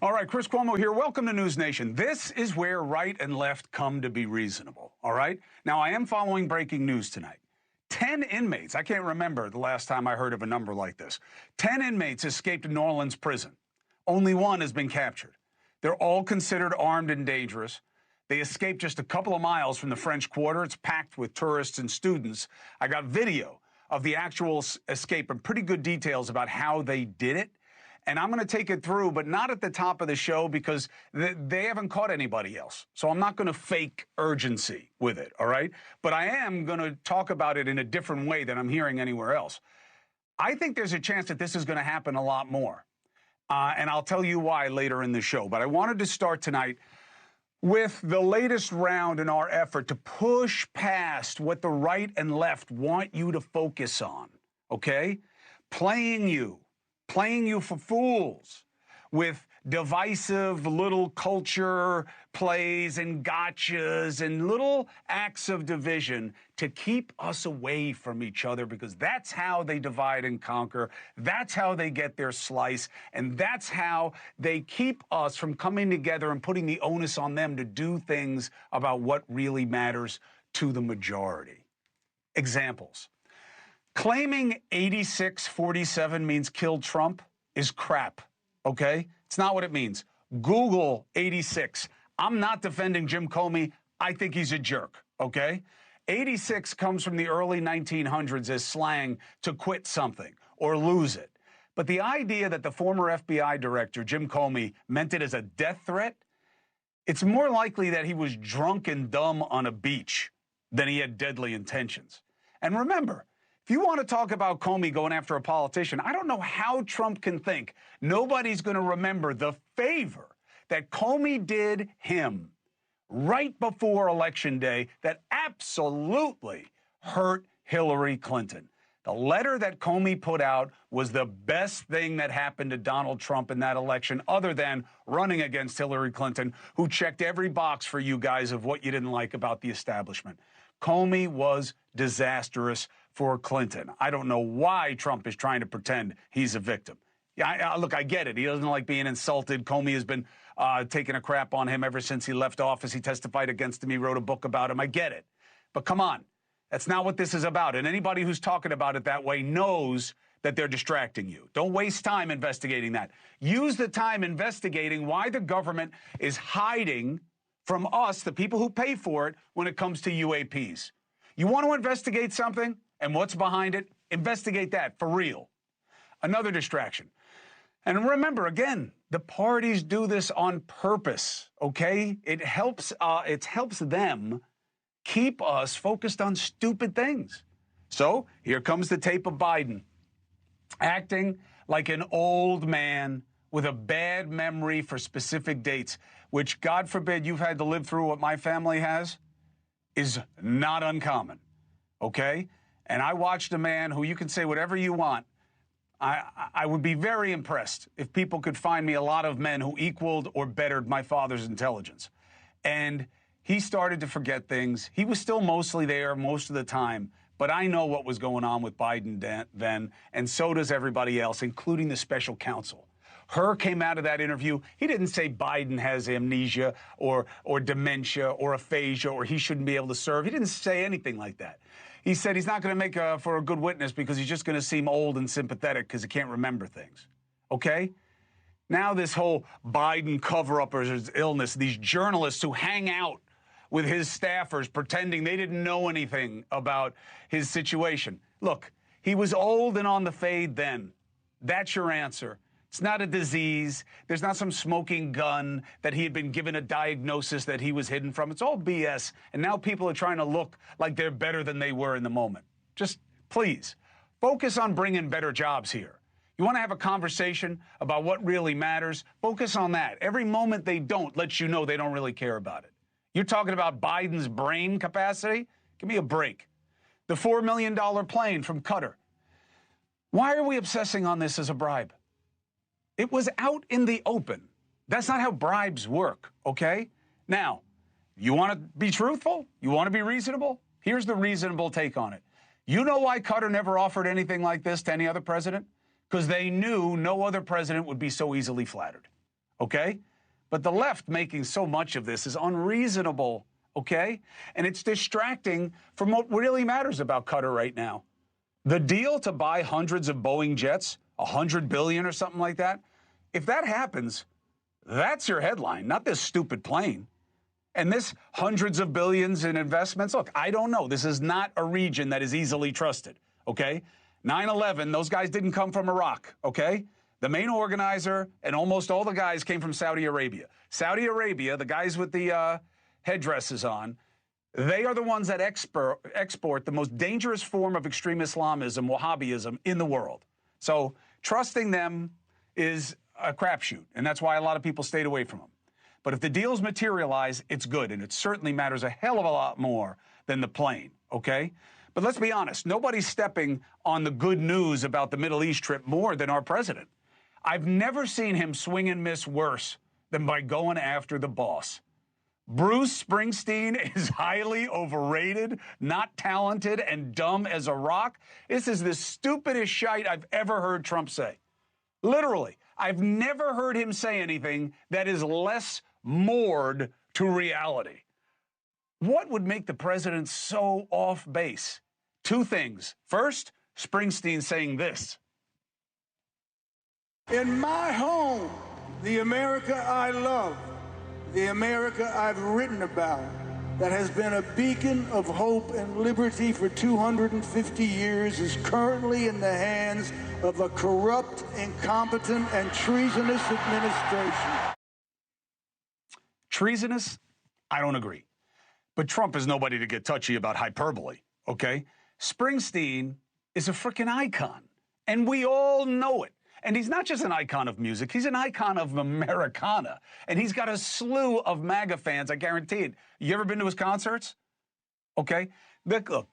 All right, Chris Cuomo here. Welcome to NewsNation. This is where right and left come to be reasonable, all right? Now, I am following breaking news tonight. 10 inmates, I can't remember the last time I heard of a number like this. 10 inmates escaped a New Orleans prison. Only one has been captured. They're all considered armed and dangerous. They escaped just a couple of miles from the French Quarter. It's packed with tourists and students. I got video of the actual escape and pretty good details about how they did it. And I'm going to take it through, but not at the top of the show because they haven't caught anybody else. So I'm not going to fake urgency with it, all right? But I am going to talk about it in a different way than I'm hearing anywhere else. I think there's a chance that this is going to happen a lot more. And I'll tell you why later in the show. But I wanted to start tonight with the latest round in our effort to push past what the right and left want you to focus on, okay? Playing you for fools with divisive little culture plays and gotchas and little acts of division to keep us away from each other, because that's how they divide and conquer. That's how they get their slice. And that's how they keep us from coming together and putting the onus on them to do things about what really matters to the majority. Examples. Claiming 86-47 means kill Trump is crap, okay? It's not what it means. Google 86. I'm not defending Jim Comey. I think he's a jerk, okay? 86 comes from the early 1900s as slang to quit something or lose it. But the idea that the former FBI director, Jim Comey, meant it as a death threat, it's more likely that he was drunk and dumb on a beach than he had deadly intentions. And remember, if you want to talk about Comey going after a politician, I don't know how Trump can think nobody's going to remember the favor that Comey did him right before Election Day that absolutely hurt Hillary Clinton. The letter that Comey put out was the best thing that happened to Donald Trump in that election, other than running against Hillary Clinton, who checked every box for you guys of what you didn't like about the establishment. Comey was disastrous for Clinton. I don't know why Trump is trying to pretend he's a victim. Yeah, look, I get it. He doesn't like being insulted. Comey has been taking a crap on him ever since he left office. He testified against him. He wrote a book about him. I get it. But come on. That's not what this is about. And anybody who's talking about it that way knows that they're distracting you. Don't waste time investigating that. Use the time investigating why the government is hiding from us, the people who pay for it, when it comes to UAPs. You want to investigate something and what's behind it? Investigate that for real. Another distraction. And remember, again, the parties do this on purpose, okay? It helps them keep us focused on stupid things. So here comes the tape of Biden acting like an old man with a bad memory for specific dates, which, God forbid, you've had to live through what my family has, is not uncommon, okay? And I watched a man who, you can say whatever you want. I would be very impressed if people could find me a lot of men who equaled or bettered my father's intelligence. And he started to forget things. He was still mostly there most of the time. But I know what was going on with Biden then, and so does everybody else, including the special counsel. Hur came out of that interview. He didn't say Biden has amnesia or dementia or aphasia or he shouldn't be able to serve. He didn't say anything like that. He said he's not going to make for a good witness because he's just going to seem old and sympathetic because he can't remember things. Okay? Now this whole Biden cover-up or his illness, these journalists who hang out with his staffers pretending they didn't know anything about his situation. Look, he was old and on the fade then. That's your answer. It's not a disease. There's not some smoking gun that he had been given a diagnosis that he was hidden from. It's all BS. And now people are trying to look like they're better than they were in the moment. Just please focus on bringing better jobs here. You want to have a conversation about what really matters? Focus on that. Every moment they don't lets you know they don't really care about it. You're talking about Biden's brain capacity? Give me a break. The $4 million plane from Qatar. Why are we obsessing on this as a bribe? It was out in the open. That's not how bribes work, okay? Now, you want to be truthful? You want to be reasonable? Here's the reasonable take on it. You know why Qatar never offered anything like this to any other president? Because they knew no other president would be so easily flattered. okay? But the left making so much of this is unreasonable, okay? And it's distracting from what really matters about Qatar right now. The deal to buy hundreds of Boeing jets, $100 billion or something like that, if that happens, that's your headline, not this stupid plane. And this hundreds of billions in investments, look, I don't know. This is not a region that is easily trusted, okay? 9/11, those guys didn't come from Iraq, okay? The main organizer and almost all the guys came from Saudi Arabia. Saudi Arabia, the guys with the headdresses on, they are the ones that export the most dangerous form of extreme Islamism, Wahhabism, in the world. So trusting them is a crapshoot, and that's why a lot of people stayed away from them. But if the deals materialize, it's good, and it certainly matters a hell of a lot more than the plane, okay? But let's be honest, nobody's stepping on the good news about the Middle East trip more than our president. I've never seen him swing and miss worse than by going after the boss. Bruce Springsteen is highly overrated, not talented, and dumb as a rock. This is the stupidest shite I've ever heard Trump say. Literally, I've never heard him say anything that is less moored to reality. What would make the president so off base? Two things. First, Springsteen saying this. In my home, the America I love, the America I've written about, that has been a beacon of hope and liberty for 250 years, is currently in the hands of a corrupt, incompetent, and treasonous administration. Treasonous? I don't agree. But Trump is nobody to get touchy about hyperbole, okay? Springsteen is a freaking icon, and we all know it. And he's not just an icon of music, he's an icon of Americana. And he's got a slew of MAGA fans, I guarantee it. You ever been to his concerts? Okay? Look,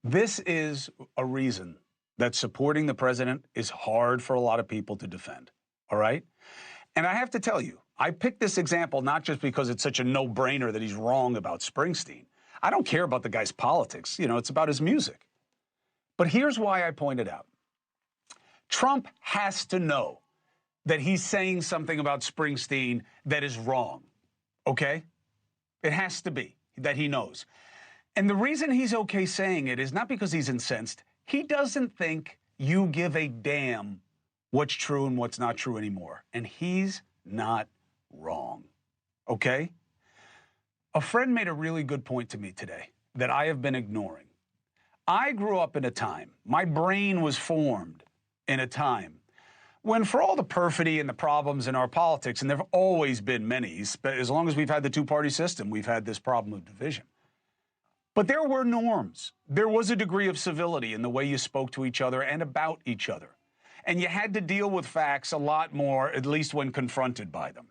this is a reason that supporting the president is hard for a lot of people to defend, all right? And I have to tell you, I picked this example not just because it's such a no-brainer that he's wrong about Springsteen. I don't care about the guy's politics. You know, it's about his music. But here's why I pointed out. Trump has to know that he's saying something about Springsteen that is wrong, okay? It has to be that he knows. And the reason he's okay saying it is not because he's incensed. He doesn't think you give a damn what's true and what's not true anymore. And he's not wrong, okay? A friend made a really good point to me today that I have been ignoring. I grew up in a time, my brain was formed in a time when, for all the perfidy and the problems in our politics, and there have always been many, as long as we've had the two-party system, we've had this problem of division. But there were norms. There was a degree of civility in the way you spoke to each other and about each other. And you had to deal with facts a lot more, at least when confronted by them.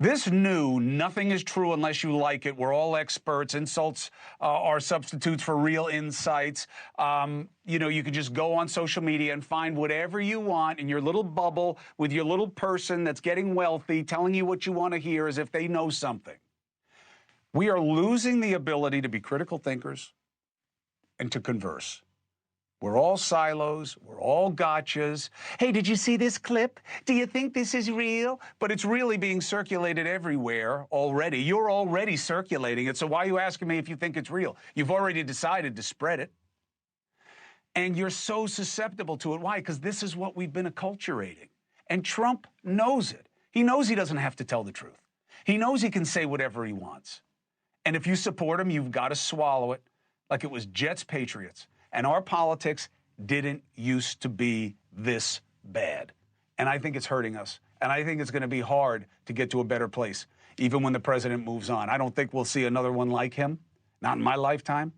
This new nothing is true unless you like it, we're all experts, insults are substitutes for real insights. You know, you could just go on social media and find whatever you want in your little bubble with your little person that's getting wealthy, telling you what you want to hear as if they know something. We are losing the ability to be critical thinkers and to converse. We're all silos. We're all gotchas. Hey, did you see this clip? Do you think this is real? But it's really being circulated everywhere already. You're already circulating it, so why are you asking me if you think it's real? You've already decided to spread it. And you're so susceptible to it. Why? Because this is what we've been acculturating. And Trump knows it. He knows he doesn't have to tell the truth. He knows he can say whatever he wants. And if you support him, you've got to swallow it like it was Jets Patriots. And our politics didn't used to be this bad. And I think it's hurting us. And I think it's going to be hard to get to a better place, even when the president moves on. I don't think we'll see another one like him, not in my lifetime.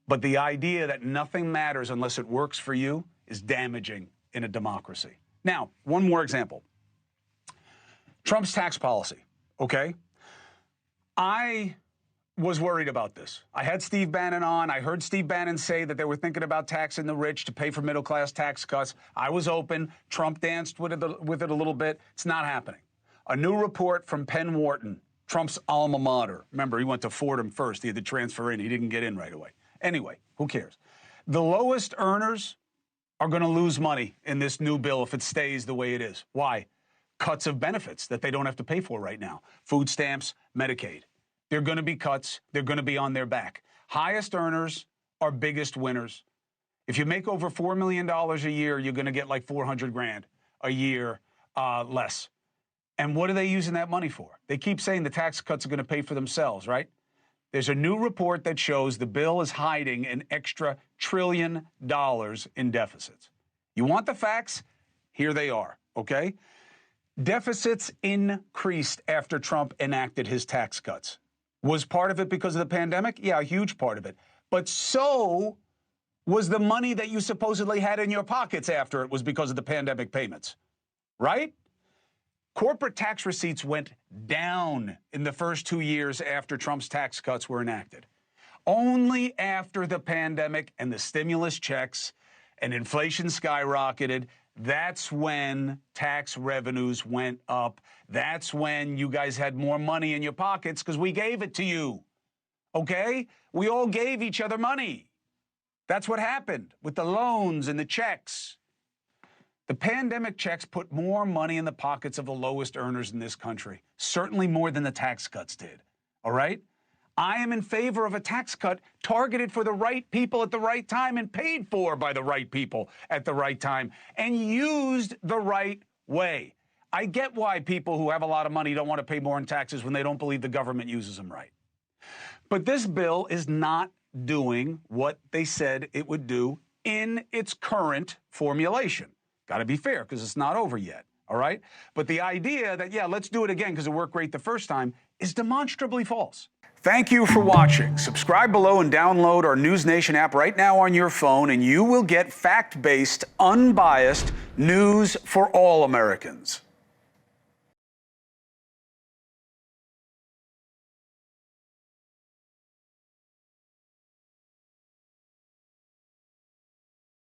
But the idea that nothing matters unless it works for you is damaging in a democracy. Now, one more example. Trump's tax policy, okay? I was worried about this. I had Steve Bannon on. I heard Steve Bannon say that they were thinking about taxing the rich to pay for middle-class tax cuts. I was open. Trump danced with it a little bit. It's not happening. A new report from Penn Wharton, Trump's alma mater. Remember, he went to Fordham first. He had to transfer in. He didn't get in right away. Anyway, who cares? The lowest earners are going to lose money in this new bill if it stays the way it is. Why? cuts of benefits that they don't have to pay for right now. Food stamps, Medicaid. They're going to be cuts. They're going to be on their back. Highest earners are biggest winners. If you make over $4 million a year, you're going to get like 400 grand a year less. And what are they using that money for? They keep saying the tax cuts are going to pay for themselves, right? There's a new report that shows the bill is hiding an extra $1 trillion in deficits. You want the facts? Here they are, okay? Deficits increased after Trump enacted his tax cuts. Was part of it because of the pandemic? Yeah, a huge part of it. But so was the money that you supposedly had in your pockets after it was because of the pandemic payments, right? Corporate tax receipts went down in the first 2 years after Trump's tax cuts were enacted. Only after the pandemic and the stimulus checks and inflation skyrocketed, that's when tax revenues went up. That's when you guys had more money in your pockets because we gave it to you, okay? We all gave each other money. That's what happened with the loans and the checks. The pandemic checks put more money in the pockets of the lowest earners in this country, certainly more than the tax cuts did, all right? I am in favor of a tax cut targeted for the right people at the right time and paid for by the right people at the right time and used the right way. I get why people who have a lot of money don't want to pay more in taxes when they don't believe the government uses them right. But this bill is not doing what they said it would do in its current formulation. Got to be fair because it's not over yet, all right? But the idea that, yeah, let's do it again because it worked great the first time is demonstrably false. Thank you for watching. Subscribe below and download our NewsNation app right now on your phone, and you will get fact-based, unbiased news for all Americans.